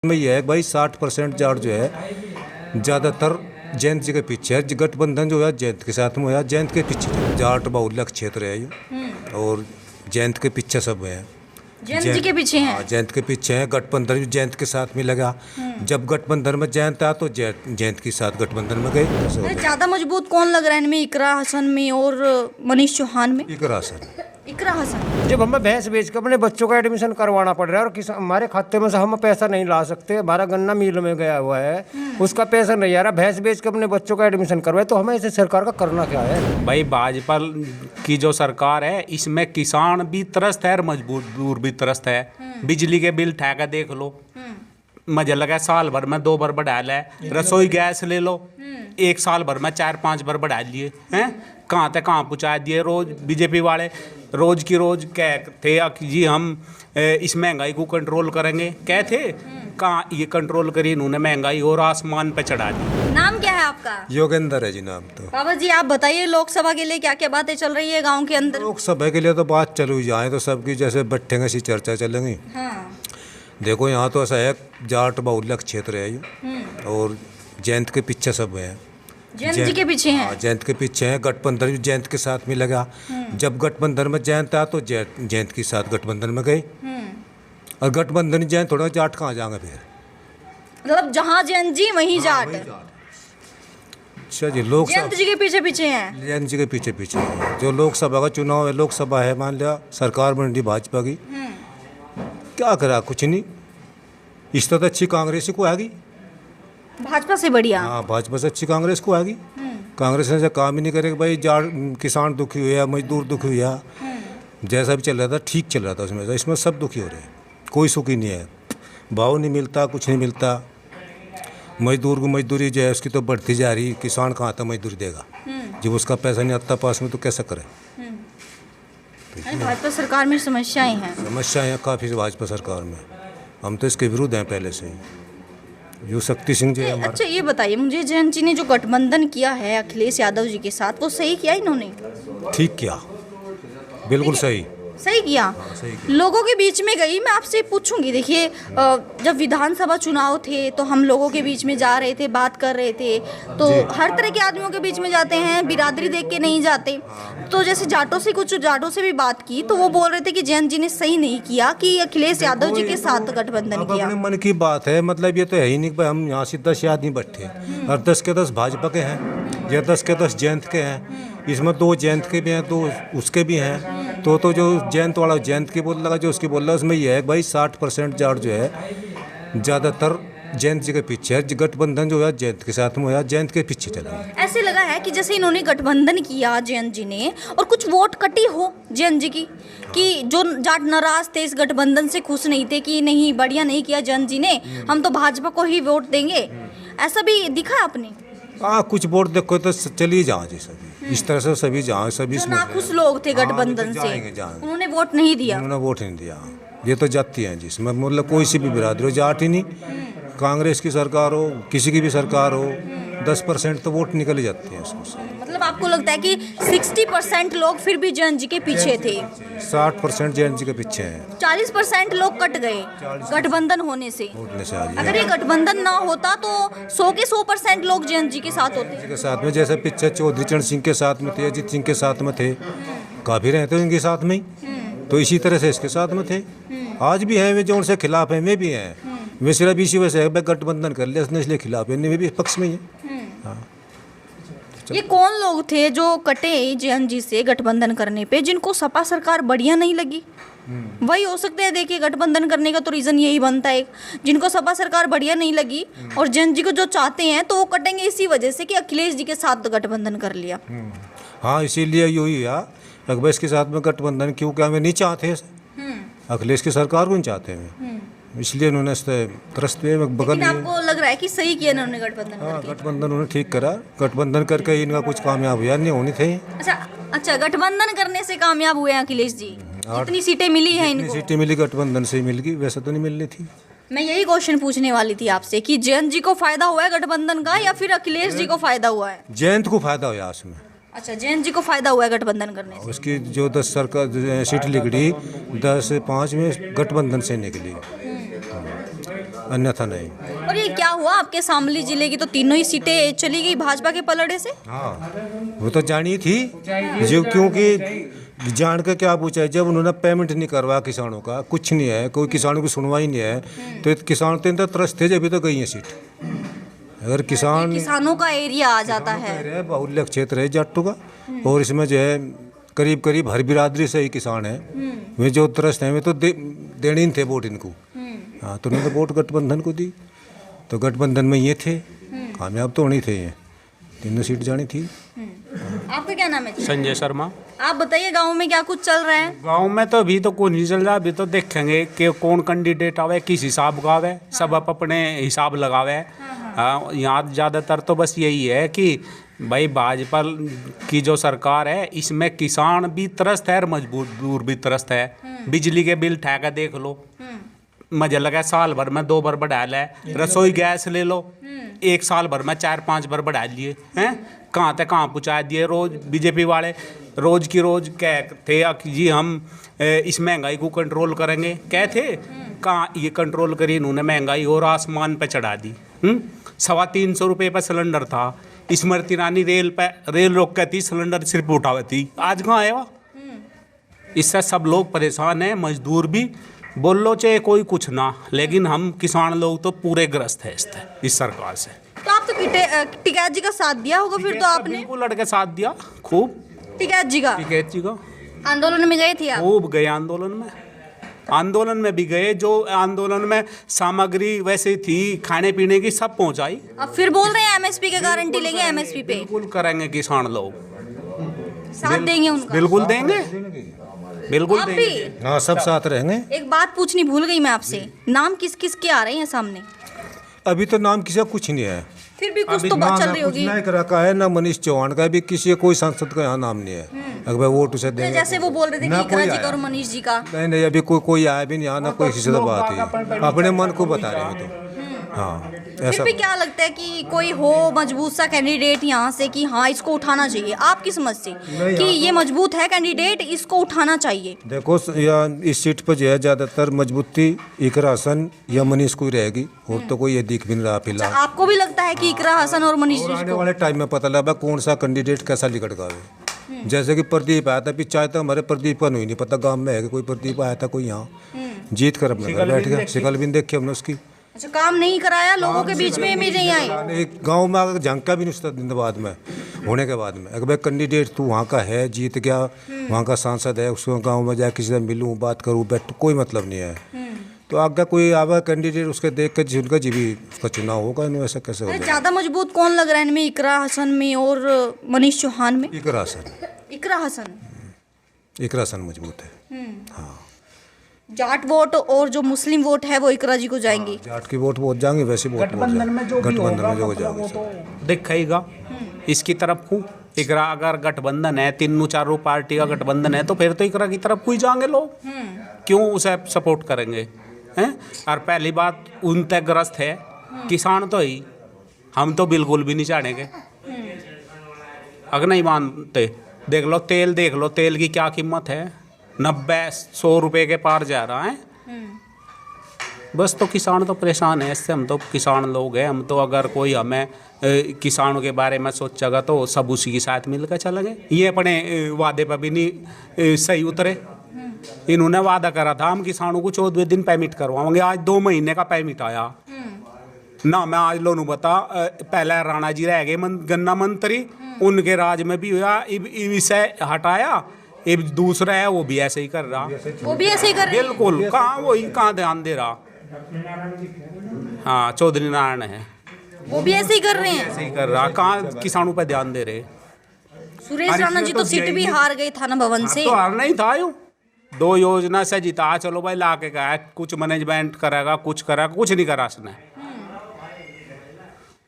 में यह है भाई 60% जाट जो है ज़्यादातर जयंत जी के पीछे है। गठबंधन जो है जयंत के साथ में है, जयंत के पीछे जाट बहुल्य क्षेत्र है ये, और जयंत के पीछे सब है। जयंत जी के पीछे हैं। जयंत के पीछे है। गठबंधन भी जयंत के साथ में लगा। जब गठबंधन में जयंत आया तो जयंत के साथ गठबंधन में गए। ज्यादा मजबूत कौन लग रहा है इनमें, इकरा हसन में और मनीष चौहान में? इकरा हसन। इकरा हसन। जब हमें भैंस बेच के अपने बच्चों का एडमिशन करवाना पड़ रहा है और हमारे खाते में से हम पैसा नहीं ला सकते, हमारा गन्ना मिल में गया हुआ है, उसका पैसा नहीं आ रहा, भैंस बेच के अपने बच्चों का एडमिशन करवाए, तो हमें इसे सरकार का करना क्या है? भाई भाजपा की जो सरकार है इसमें किसान भी त्रस्त है और मजदूर भी त्रस्त है। बिजली के बिल ठेका देख लो, मजा लगा साल भर में 2 बार बढ़ा ले। रसोई गैस ले लो, 1 साल भर में 4-5 बार बढ़ा लिए हैं। कहाँ तक कहाँ पहुँचा दिए। रोज बीजेपी वाले रोज की रोज कहते कि जी हम इस महंगाई को कंट्रोल करेंगे, कहते कहाँ ये कंट्रोल करी इन्होंने, महंगाई और आसमान पे चढ़ा दी। नाम क्या है आपका? योगेंद्र है जी नाम। तो बाबा जी आप बताइए, लोकसभा के लिए क्या क्या बातें चल रही है गांव के अंदर? लोकसभा के लिए तो बात चल जाए तो सबकी जैसे बैठेंगे ऐसी चर्चा चलेंगी। हाँ। देखो यहाँ तो ऐसा है, जाट बहुल्य क्षेत्र है ये, और जयंत के पीछे सब है। जयंत जी के पीछे हैं। जयंत के पीछे है। गठबंधन भी जयंत के साथ में लगा। जब गठबंधन में जयंत आया तो जयंत के साथ गठबंधन में गए। और गठबंधन जयंत थोड़ा, जाट कहाँ जाएंगे फिर? मतलब जहाँ जयंत जी वहीं जाट। अच्छा जी, लोकसभा जयंत जी के पीछे पीछे हैं। जयंत जी के पीछे पीछे है। जो लोकसभा का चुनाव है, लोकसभा है, मान लिया सरकार बन रही भाजपा की, क्या करा? कुछ नहीं। इस तो अच्छी कांग्रेस को आएगी, भाजपा से बढ़िया। हाँ भाजपा से अच्छी कांग्रेस को आएगी। कांग्रेस ने काम ही नहीं करेगा भाई। जाट किसान दुखी हुआ, मजदूर दुखी हुआ, जैसा भी चल रहा था ठीक चल रहा था उसमें। इसमें सब दुखी हो रहे हैं, कोई सुखी नहीं है। भाव नहीं मिलता, कुछ नहीं मिलता। मजदूर को मजदूरी जो है उसकी तो बढ़ती जा रही। किसान कहाँ तक मजदूरी देगा जब उसका पैसा नहीं आता पास में, तो कैसे करे? भाजपा सरकार में समस्याएं हैं। समस्याएं काफ़ी भाजपा सरकार में। हम तो इसके विरुद्ध हैं पहले से ही। यो शक्ति सिंह जी हमारा। अच्छा ये बताइए मुझे, जयंत जी ने जो गठबंधन किया है अखिलेश यादव जी के साथ, वो सही किया इन्होंने? ठीक किया, बिल्कुल सही सही किया। सही किया। लोगों के बीच में गई, मैं आपसे पूछूंगी। देखिए जब विधानसभा चुनाव थे तो हम लोगों के बीच में जा रहे थे, बात कर रहे थे, तो हर तरह के आदमियों के बीच में जाते हैं, बिरादरी देख के नहीं जाते। तो जैसे कुछ जाटों से भी बात की तो वो बोल रहे थे कि जयंत जी ने सही नहीं किया कि अखिलेश यादव जी के साथ गठबंधन किया। अपने मन की बात है, मतलब ये तो है ही नहीं कि हम यहाँ से 10 आदमी बैठे और 10 के 10 भाजपा के हैं या 10 के 10 जयंत के हैं। इसमें 2 जयंत के भी हैं, 2 उसके भी हैं। तो जो जयंत वाला जयंत की बोल लगा, जो उसकी बोल रहा है, उसमें यह है भाई 60% जाट जो है ज़्यादातर जयंत जी के पीछे है। गठबंधन जो है जयंत के साथ में है, जयंत के पीछे चला है। ऐसे लगा है कि जैसे इन्होंने गठबंधन किया जयंत जी ने, और कुछ वोट कटी हो जयंत जी की, कि जो जाट नाराज थे इस गठबंधन से, खुश नहीं थे कि नहीं बढ़िया नहीं किया जयंत जी ने, हम तो भाजपा को ही वोट देंगे, ऐसा भी दिखा आपने? हाँ, कुछ वोट देखो तो चलिए जाओ जी सभी, इस तरह से सभी जाओ, सभी नाखुश लोग थे गठबंधन से, उन्होंने वोट नहीं दिया। उन्होंने वोट नहीं दिया। ये तो जाती हैं जिसमें, मतलब कोई सी भी बिरादरी हो, जाट ही नहीं, कांग्रेस की सरकार हो, किसी की भी सरकार हो, 10% तो वोट निकल ही जाती है उसको। मतलब आपको लगता है कि 60% लोग फिर भी जयंत जी के पीछे थे? 60% जयंत जी के पीछे हैं। 40% लोग कट गए गठबंधन होने से। अगर ये गठबंधन ना होता तो 100 के 100% लोग जयंत जी के साथ होते। के साथ में, जैसे पीछे चौधरी चरण सिंह के साथ में थे, अजीत सिंह के साथ में थे, काफी रहते हैं उनके साथ में ही, तो इसी तरह से इसके साथ में थे। आज भी हैं वे, जो उनसे खिलाफ हैं वे भी हैं। वे सिर्फ इसी वजह से गठबंधन कर लिया उसने, इसलिए खिलाफ है, वे भी पक्ष में ही है। हाँ। ये कौन लोग थे जो कटे जयंत जी से गठबंधन करने पे, जिनको सपा सरकार बढ़िया नहीं लगी? वही हो सकते हैं। देखिए गठबंधन करने का तो रीज़न यही बनता है, जिनको सपा सरकार बढ़िया नहीं लगी और जयंत जी को जो चाहते हैं तो वो कटेंगे इसी वजह से कि अखिलेश जी के साथ तो गठबंधन कर लिया। हाँ, इसीलिए यही है अखिलेश के साथ में गठबंधन, क्योंकि हमें नहीं चाहते, अखिलेश की सरकार को नहीं चाहते हैं, इसलिए उन्होंने त्रस्त हुए बगल में। आपको लग रहा है कि सही किया इन्होंने गठबंधन? हाँ, गठबंधन उन्होंने ठीक करा। गठबंधन करके ही इनका कुछ कामयाब हुआ, नहीं होनी थी। अच्छा गठबंधन करने से कामयाब हुए हैं अखिलेश जी? जितनी सीटें मिली हैं इनको, सीटें मिली गठबंधन से ही मिल गई, वैसे तो नहीं मिलनी थी। मैं यही क्वेश्चन पूछने वाली थी आपसे कि जयंत जी को फायदा हुआ है गठबंधन का या फिर अखिलेश जी को फायदा हुआ है? जयंत को फायदा हुआ उसमें। अच्छा, जयंत जी को फायदा हुआ है गठबंधन करने से। उसकी जो 10 सरकार सीट निकली, 10 से 5 में गठबंधन से निकली। अन्यथा नहीं। और ये क्या हुआ, आपके शामली जिले की तो तीनों ही सीटें चली गई भाजपा के पलड़े से? हाँ, वो तो जानी थी जो, क्योंकि जान के क्या पूछा है, जब उन्होंने पेमेंट नहीं करवा किसानों का, कुछ नहीं है, कोई किसानों की सुनवाई नहीं है, तो किसान तो त्रस्त थे जब तो गई है सीट। अगर किसान किसानों का एरिया आ जाता है, बाहुल्य क्षेत्र है जाट्टू का, और इसमें जो है करीब करीब हर बिरादरी से ही किसान है, वे जो त्रस्त हैं वे तो देने ही थे वोट इनको। हाँ, तो उन्होंने वोट गठबंधन को दी, तो गठबंधन में ये थे, कामयाब तो होनी थे, ये तीनों सीट जानी थी। आपका क्या नाम है? संजय शर्मा। आप बताइए गांव में क्या कुछ चल रहा है? गांव में तो अभी तो कोई नहीं चल रहा, अभी तो देखेंगे कि कौन कैंडिडेट आवे, किस हिसाब का आवे, सब अपने हिसाब लगावे। हाँ, यहाँ ज़्यादातर तो बस यही है कि भाई भाजपा की जो सरकार है इसमें किसान भी त्रस्त है और मजदूर भी त्रस्त है। बिजली के बिल ठेका देख लो, मजा लगा साल भर में 2 बार बढ़ा ले। रसोई गैस ले लो, 1 साल भर में 4-5 बार बढ़ा लिए हैं। कहाँ तक कहाँ पहुँचा दिए। रोज बीजेपी वाले रोज की रोज कहते कि जी हम इस महंगाई को कंट्रोल करेंगे, कहते कहाँ ये कंट्रोल करी इन्होंने, महंगाई और आसमान पे चढ़ा दी। 350 रुपये पर सिलेंडर था, स्मृति ईरानी रेल रोक के थी, सिलेंडर सिर्फ उठावे थी, आज कहाँ आया। इससे सब लोग परेशान हैं, मजदूर भी बोल लो चाहे कोई कुछ ना, लेकिन हम किसान लोग तो पूरे ग्रस्त है इस सरकार से। तो आप तो टिकैत जी का साथ दिया होगा फिर तो आपने? बिल्कुल लड़के साथ दिया खूब। टिकैत जी का आंदोलन में गए थे आप? खूब गए आंदोलन में भी गए। जो आंदोलन में सामग्री वैसे थी खाने पीने की सब पहुंचाई। अब फिर बोल रहे हैं एमएसपी के गारंटी लेंगे, एमएसपी पे बिल्कुल करेंगे, किसान लोग साथ देंगे उनका, बिल्कुल देंगे, बिल्कुल आप देंगे। भी? हाँ, सब साथ रहेंगे। एक बात पूछनी भूल गई मैं आपसे, नाम किस किस के आ रहे हैं सामने? अभी तो नाम किसी का कुछ नहीं है, फिर भी कुछ तो बात चल रही होगी। ना रखा है, ना मनीष चौहान का भी, किसी कोई सांसद का यहाँ नाम नहीं है। अगर वोट उसे देंगे, जैसे वो बोल रहे थे कि इकरा जी का और मनीष जी का। नहीं, अभी कोई आया भी नहीं यहाँ, ना कोई किसी से बात हुई, अपने मन को बता रहे हैं तो। हाँ, फिर भी क्या लगता है कि कोई हो मजबूत सा कैंडिडेट यहाँ से कि हाँ इसको उठाना चाहिए, आपकी समझ से कि ये मजबूत है कैंडिडेट, इसको उठाना चाहिए? देखो, या इस सीट पर जो है ज्यादातर मजबूती इकरा हसन या मनीष को ही रहेगी, और तो कोई ये दिख भी नहीं रहा फिलहाल। आपको भी लगता है कि इकरा हसन और मनीष जी आने वाले टाइम में पता लगा कौन सा कैंडिडेट कैसा लिकट गावे। जैसे कि प्रदीप आया था, पिछाए तो हमारे प्रदीप का नहीं पता गांव में है कि कोई प्रदीप आया था, कोई यहाँ जीत कर अपने घर बैठ गया। शिकल भी देखी हमने उसकी। अच्छा, काम नहीं कराया, लोगों के बीच में भी नहीं आए। एक गांव में आकर झांका भी नहीं उसका दिन बाद में होने के बाद में, अगर भाई कैंडिडेट तू वहाँ का है, जीत गया, वहाँ का सांसद है, उसको गांव में जाकर किसी से मिलूँ, बात करूँ, बैठ, कोई मतलब नहीं है। तो आगे कोई आवा कैंडिडेट उसके देख कर जिनका जी भी उसका चुनाव होगा, इन्हें ऐसा कैसे होगा। ज्यादा मजबूत कौन लग रहा है इनमें, इकरा हसन में और मनीष चौहान में? इकरा हसन। इकरा हसन मजबूत है। हाँ, जाट वोट और जो मुस्लिम वोट है वो इकरा जी को जाएंगी। जाट की वोट बहुत जाएंगे, वैसे वोट गठबंधन में जो हो जाएगा तो दिखेगा इसकी तरफ को। इकरा अगर गठबंधन है, 3-4 पार्टी का गठबंधन है, तो फिर तो इकरा की तरफ को ही जाएंगे लोग, क्यों उसे सपोर्ट करेंगे हैं। और पहली बात उन तक ग्रस्त है किसान तो ही, हम तो बिल्कुल भी नहीं चाहेंगे। अगर नहीं मानते, देख लो तेल की क्या कीमत है, 90-100 रुपए के पार जा रहा है। बस तो किसान तो परेशान है इससे। हम तो किसान लोग हैं, हम तो अगर कोई हमें किसानों के बारे में सोचेगा तो सब उसी के साथ मिलकर चलेंगे। ये अपने वादे पर भी नहीं सही उतरे। इन्होंने वादा करा था हम किसानों को 14वें दिन पेमेंट करवाएंगे, आज 2 महीने का पेमेंट आया ना। मैं आज लोनू बता, पहले राणा जी रह गए गन्ना मंत्री, उनके राज में भी हुआ, विषय हटाया, एक दूसरा है वो भी ऐसे ही कर रहा, वो भी ऐसे ही कर रहे हैं। बिल्कुल। कहाँ ध्यान दे रहा। हाँ, चौधरी नारायण है, वो भी ऐसे ही कर रहे हैं, ऐसे ही कर रहा। कहाँ किसानों पे ध्यान दे रहे। सुरेश राणा जी तो सीट भी हार गए थाना भवन से। तो हार नहीं था, यूँ 2 योजना से जीता, चलो भाई ला के गया, कुछ मैनेजमेंट करेगा, कुछ नहीं करा उसने।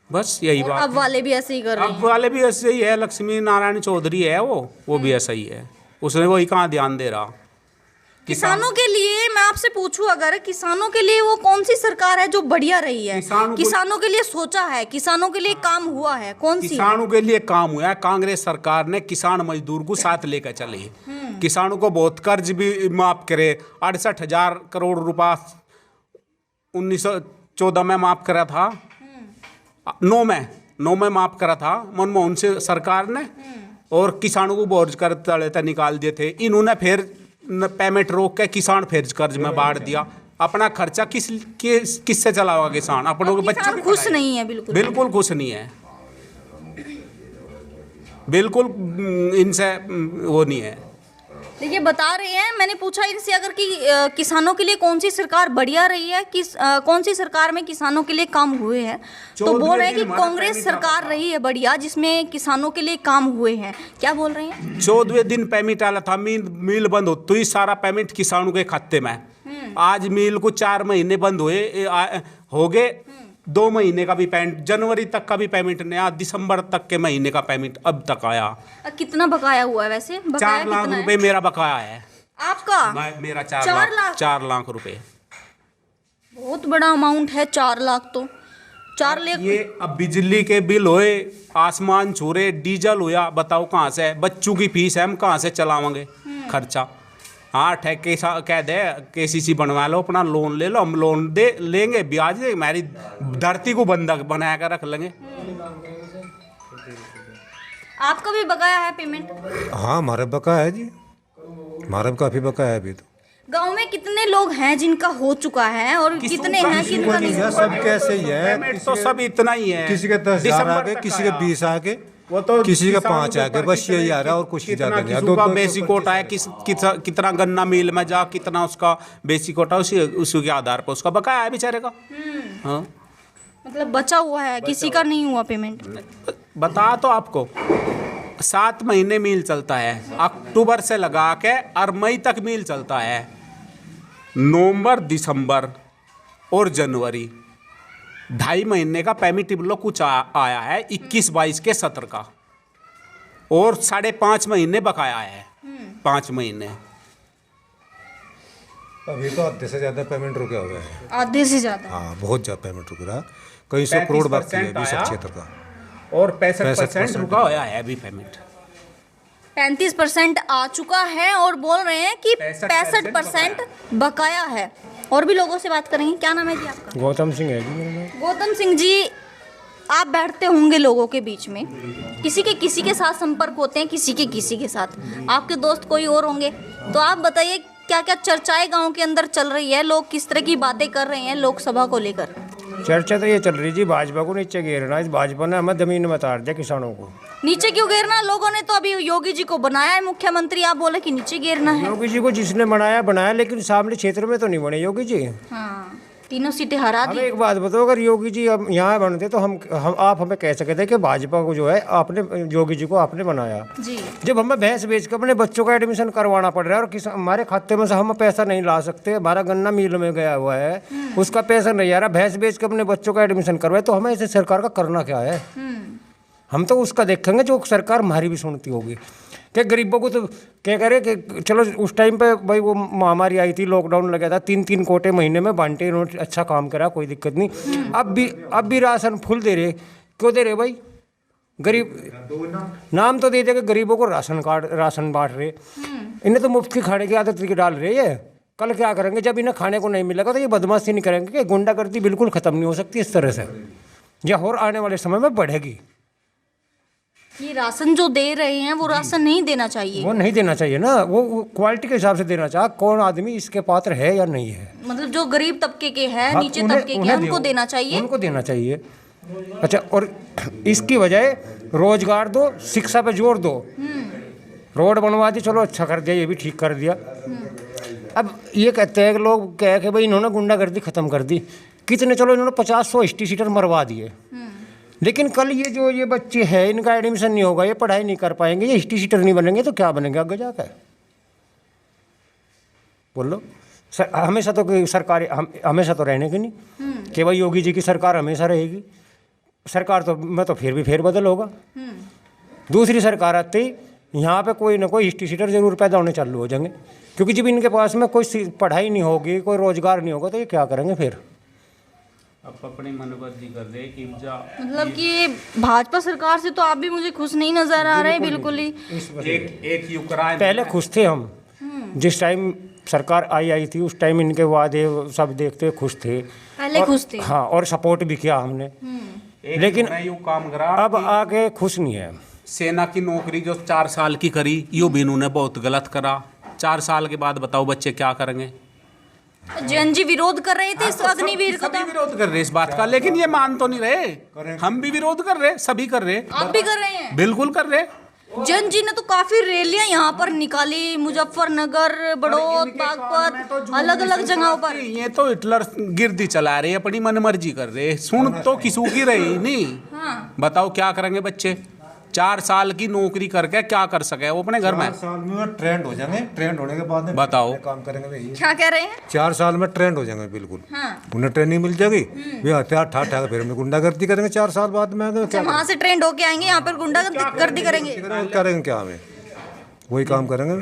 बस यही बात। अब वाले भी ऐसे ही कर रहे हैं। अब वाले भी ऐसे ही है। लक्ष्मी नारायण चौधरी है वो भी ऐसा ही है, उसने वही कहाँ ध्यान दे रहा। किसानों के लिए मैं आपसे पूछूं, अगर किसानों के लिए वो कौन सी सरकार है जो बढ़िया रही है, किसानों के लिए सोचा है, किसानों के लिए काम हुआ है, कौन सी? किसानों के लिए काम हुआ है, कांग्रेस सरकार ने किसान मजदूर को साथ लेकर चली। किसानों को बहुत कर्ज भी माफ करे, 68,000 करोड़ रुपया 14 में माफ करा था, 9 में माफ करा था मनमोहन सिंह सरकार ने, और किसानों को बोझ कर तले तक निकाल दिए थे। इन्होंने फिर पेमेंट रोक के किसान फिर कर्ज में बांट दिया। अपना खर्चा किससे चलाओगा किसान? अपनों के बच्चों खुश नहीं है, बिल्कुल खुश नहीं है, बिल्कुल इनसे वो नहीं है। देखिए बता रहे हैं, मैंने पूछा इनसे अगर कि किसानों के लिए कौन सी सरकार बढ़िया रही है, कौन सी सरकार में किसानों के लिए काम हुए हैं, तो बोल रहे हैं कि कांग्रेस सरकार रही है बढ़िया जिसमें किसानों के लिए काम हुए हैं। क्या बोल रहे हैं? 14वें दिन पेमेंट आला था, मिल बंद हो तो ही सारा पेमेंट किसानों के खाते में। आज मिल को 4 महीने बंद हो गए, 2 महीने का भी पेमेंट, जनवरी तक का भी पेमेंट नहीं आया, दिसंबर तक के महीने का पेमेंट अब तक आया। कितना बकाया हुआ है वैसे? 4 लाख रुपए मेरा बकाया है। आपका? मेरा 4 लाख रुपए। बहुत बड़ा अमाउंट है 4 लाख तो। 4 लाख ये अब बिजली के बिल होए, आसमान छूरे, डीजल होया, बताओ कहाँ से? बच्चों की फीस है, हम कहाँ से चलावांगे खर्चा? हाँ ठेके कह दे KCC बनवा लो, अपना लोन ले लो, हम लोन दे लेंगे, ब्याज दे, हमारी धरती को बंधक बना कर रख लेंगे। आपका भी बकाया है पेमेंट? हाँ हमारा बकाया है जी, हमारा भी काफ़ी बकाया है अभी तो। गांव में कितने लोग हैं जिनका हो चुका है और कितने हैं जिनका नहीं? सब कैसे ही है, पेमेंट तो सब इतना ही है, किसी के 10,000 आ गए, किसी के 20 आ गए, वो तो किसी का 5 आ गए, बस यही आ रहा है और कुछ नहीं ज़्यादा नहीं। किसी का बेसिक कोटा है, कितना गन्ना मिल में जा, कितना उसका बेसिक कोटा, उसी के आधार पर उसका बकाया है बेचारे का। हाँ मतलब बचा हुआ है, किसी का नहीं हुआ पेमेंट। बता तो आपको 7 महीने मील चलता है, अक्टूबर से लगा के और मई तक मील चलता है, नवंबर दिसंबर और जनवरी 2.5 महीने का पेमेंट इन लोग कुछ आया है, 21-22 के 17 का, और 5.5 महीने बकाया है, 5 महीने। अभी तो आधे से ज़्यादा पेमेंट रुके हुए हैं, आधे से ज्यादा। हाँ बहुत ज़्यादा पेमेंट रुक रहा, कई 100 करोड़ बाकी है अभी सब क्षेत्र का, और 65% रुका हुआ है अभी पेमेंट। 35% आ चुका है और बोल रहे हैं कि 65% बकाया है। और भी लोगों से बात करेंगे। क्या नाम है जी आपका? गौतम सिंह है जी मेरा नाम। गौतम सिंह जी, आप बैठते होंगे लोगों के बीच में, किसी के साथ संपर्क होते हैं, किसी के साथ, आपके दोस्त कोई और होंगे, तो आप बताइए क्या क्या चर्चाएं गांव के अंदर चल रही है, लोग किस तरह की बातें कर रहे हैं लोकसभा को लेकर? चर्चा तो ये चल रही जी, भाजपा को नीचे घेरना। इस भाजपा ने हमें जमीन में उतार दिया किसानों को। नीचे क्यों घेरना? लोगों ने तो अभी योगी जी को बनाया है मुख्यमंत्री, आप बोले कि नीचे घेरना है। योगी जी को जिसने बनाया, लेकिन सामने क्षेत्र में तो नहीं बने योगी जी। हाँ, 3 सीटें हरा दी। हमें एक बात बताओ, अगर योगी जी अब यहाँ बनते तो हम आप हमें कह सकते थे कि भाजपा को जो है आपने, योगी जी को आपने बनाया जी। जब हमें भैंस बेच कर अपने बच्चों का एडमिशन करवाना पड़ रहा है और हमारे खाते में से हम पैसा नहीं ला सकते, हमारा गन्ना मिल में गया हुआ है, उसका पैसा नहीं आ रहा, भैंस बेच कर अपने बच्चों का एडमिशन करवाए, तो हमें ऐसे सरकार का करना क्या है? हम तो उसका देखेंगे जो सरकार हमारी भी सुनती होगी। कि गरीबों को तो क्या करे कि चलो उस टाइम पे भाई वो महामारी आई थी, लॉकडाउन लगा था, 3-3 कोटे महीने में बांटे, इन्होंने अच्छा काम करा, कोई दिक्कत नहीं। अब भी राशन फुल दे रहे, क्यों दे रहे भाई? गरीब नाम तो दे दे कि गरीबों को राशन बांट रहे, इन्हें तो मुफ्त की खाने की आदत डाल रही है। कल क्या करेंगे जब इन्हें खाने को नहीं मिलेगा? तो ये बदमाशी नहीं करेंगे कि गुंडागर्दी बिल्कुल ख़त्म नहीं हो सकती इस तरह से, या और आने वाले समय में बढ़ेगी। ये राशन जो दे रहे हैं वो राशन नहीं देना चाहिए, वो नहीं देना चाहिए ना, वो क्वालिटी के हिसाब से देना चाहिए, कौन आदमी इसके पात्र है या नहीं है। मतलब जो गरीब तबके के हैं, हाँ, नीचे तबके के हैं, उनको देना चाहिए, उनको देना चाहिए। अच्छा, और इसकी वजह रोजगार दो, शिक्षा पे जोर दो, रोड बनवा दी, चलो अच्छा कर दिया, ये भी ठीक कर दिया। अब ये कहते हैं कि लोग कह के भाई इन्होंने गुंडागर्दी खत्म कर दी, कितने, चलो इन्होंने 50-100 ST सीटर मरवा दिए, लेकिन कल ये बच्चे हैं, इनका एडमिशन नहीं होगा, ये पढ़ाई नहीं कर पाएंगे, ये ST सीटर नहीं बनेंगे, तो क्या बनेंगे आगे जाकर? बोलो हमेशा तो सरकार हमेशा तो रहने की नहीं कि भाई योगी जी की सरकार हमेशा रहेगी। सरकार तो मैं तो फिर भी फेरबदल होगा, दूसरी सरकार आते ही यहाँ पे कोई ना कोई ST सीटर जरूर पैदा होने चालू हो जाएंगे, क्योंकि जब इनके पास में कोई पढ़ाई नहीं होगी, कोई रोजगार नहीं होगा, तो ये क्या करेंगे फिर? अब अपनी मनोबंदी कर दे कि मतलब कि भाजपा सरकार से तो आप भी मुझे खुश नहीं नजर आ रहे बिल्कुल ही। एक यूक्रेन पहले खुश थे हम, जिस टाइम सरकार आई थी उस टाइम इनके वादे सब देखते खुश थे, पहले खुश थे। हाँ, और सपोर्ट भी किया हमने, लेकिन यू काम करा अब आगे खुश नहीं है। सेना की नौकरी जो 4 साल की करी, यो भी इन्होंने बहुत गलत करा। 4 साल के बाद बताओ बच्चे क्या करेंगे? जैन जी विरोध कर रहे थे इस अग्निवीर का, सभी विरोध कर रहे इस बात का, लेकिन ये मान तो नहीं रहे। हम भी विरोध कर रहे, सभी कर रहे, आप भी कर रहे हैं। बिल्कुल कर रहे। जैन जी ने तो काफी रैलियां यहाँ पर निकाली, मुजफ्फरनगर, बड़ौद, बागपत, अलग अलग जगहों पर। ये तो हिटलर गिरदी चला रहे, अपनी मनमर्जी कर रहे, सुन तो किसू की रही नहीं। हाँ। बताओ क्या करेंगे बच्चे? 4 साल की नौकरी करके क्या कर सके वो अपने घर में? 4 साल में वो ट्रेंड हो जाएंगे, ट्रेंड होने के बाद में बताओ। काम करेंगे भाई। क्या कह रहे हैं? 4 साल में ट्रेंड हो जाएंगे बिल्कुल। हाँ। उन्हें ट्रेनिंग मिल जाएगी, वे हथियार ठा ठा फिर हम गुंडागर्दी करेंगे 4 साल बाद में। क्या वहाँ से ट्रेंड होके आएंगे, यहाँ पर गुंडागर्दी करेंगे। करेंगे क्या हमें? वही काम करेंगे।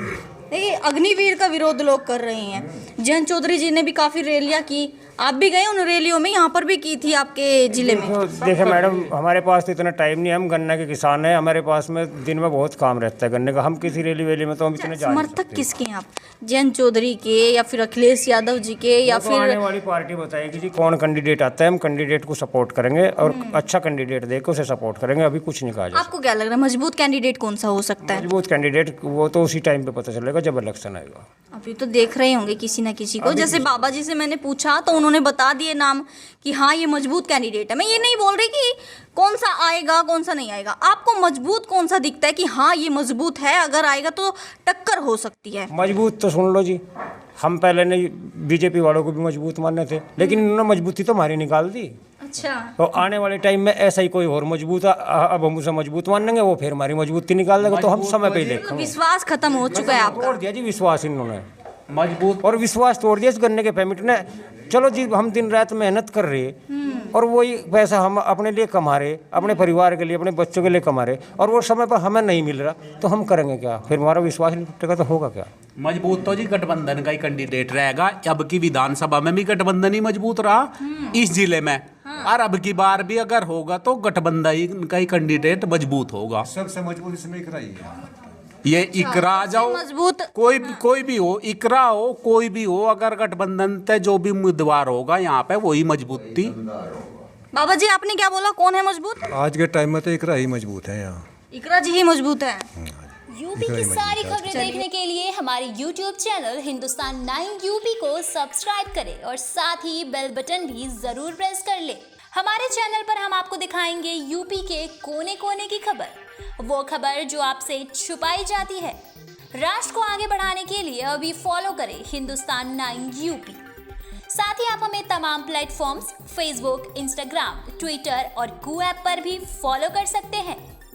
देखिए अग्निवीर का विरोध लोग कर रहे हैं। जयंत चौधरी जी ने भी काफी रैलियां की, आप भी गए उन रैलियों में, यहाँ पर भी की थी आपके जिले में। तो देखिए मैडम, हमारे पास तो इतना टाइम नहीं है, हम गन्ना के किसान हैं, हमारे पास में दिन में बहुत काम रहता है गन्ने का, हम किसी रैली वैली में तो हम इतने जा नहीं समर्थक सकते। किसके हैं आप? जयंत चौधरी के या फिर अखिलेश यादव जी के या वो तो आने फिर वाली पार्टी बताएगी जी कौन कैंडिडेट आता है, हम कैंडिडेट को सपोर्ट करेंगे और अच्छा कैंडिडेट देकर उसे सपोर्ट करेंगे। अभी कुछ नहीं कहा जा सकता। आपको क्या लग रहा है मजबूत कैंडिडेट कौन सा हो सकता है? मजबूत कैंडिडेट वो तो उसी टाइम पे पता चलेगा जब इलेक्शन आएगा। अभी तो देख रहे होंगे किसी ना किसी को, जैसे बाबा जी से मैंने पूछा तो उन्होंने बता दिए नाम कि हाँ ये मजबूत कैंडिडेट है। मैं ये नहीं बोल रही कि कौन सा आएगा कौन सा नहीं आएगा, आपको मजबूत कौन सा दिखता है कि हाँ ये मजबूत है, अगर आएगा तो टक्कर हो सकती है? मजबूत तो सुन लो जी, हम पहले नहीं बीजेपी वालों को भी मजबूत मानने थे, लेकिन इन्होंने मजबूती तो हमारी निकाल दी। अच्छा। तो आने वाले टाइम में ऐसा ही कोई और मजबूत अब हम उसे मजबूत मानेंगे, वो फिर हमारी मजबूती निकाल देगा, तो हम समय पे ही देखेंगे। विश्वास खत्म हो चुका है आपका। तोड़ दिया जी विश्वास इन्होंने, मजबूत और विश्वास तोड़ दिया इस गन्ने के पेमेंट ने। चलो जी हम दिन रात मेहनत कर रहे और वही पैसा हम अपने लिए कमा रहे, अपने परिवार के लिए, अपने बच्चों के लिए कमा रहे, और वो समय पर हमें नहीं मिल रहा, तो हम करेंगे क्या? फिर हमारा विश्वास नहीं टूटेगा तो होगा क्या? मजबूत तो जी गठबंधन का ही कैंडिडेट रहेगा। अब की विधानसभा में भी गठबंधन ही मजबूत रहा इस जिले में, और अब की बार भी अगर होगा तो गठबंधन का ही कैंडिडेट मजबूत होगा। सबसे मजबूत इसमें इकरा ही है। ये इकरा जाओ, मजबूत कोई भी हो, इकरा हो, कोई भी हो, अगर गठबंधन पे जो भी उम्मीदवार होगा यहाँ पे वही मजबूत थी। बाबा जी आपने क्या बोला, कौन है मजबूत? आज के टाइम में तो इकरा ही मजबूत है यहाँ। इकरा जी ही मजबूत है। यूपी की सारी खबरें देखने के लिए हमारे YouTube चैनल हिंदुस्तान 9 यूपी को सब्सक्राइब करें और साथ ही बेल बटन भी जरूर प्रेस कर लें। हमारे चैनल पर हम आपको दिखाएंगे यूपी के कोने कोने की खबर, वो खबर जो आपसे छुपाई जाती है। राष्ट्र को आगे बढ़ाने के लिए अभी फॉलो करें हिंदुस्तान 9 यूपी। साथ ही आप हमें तमाम प्लेटफॉर्म्स फेसबुक, इंस्टाग्राम, ट्विटर और कू ऐप पर भी फॉलो कर सकते हैं।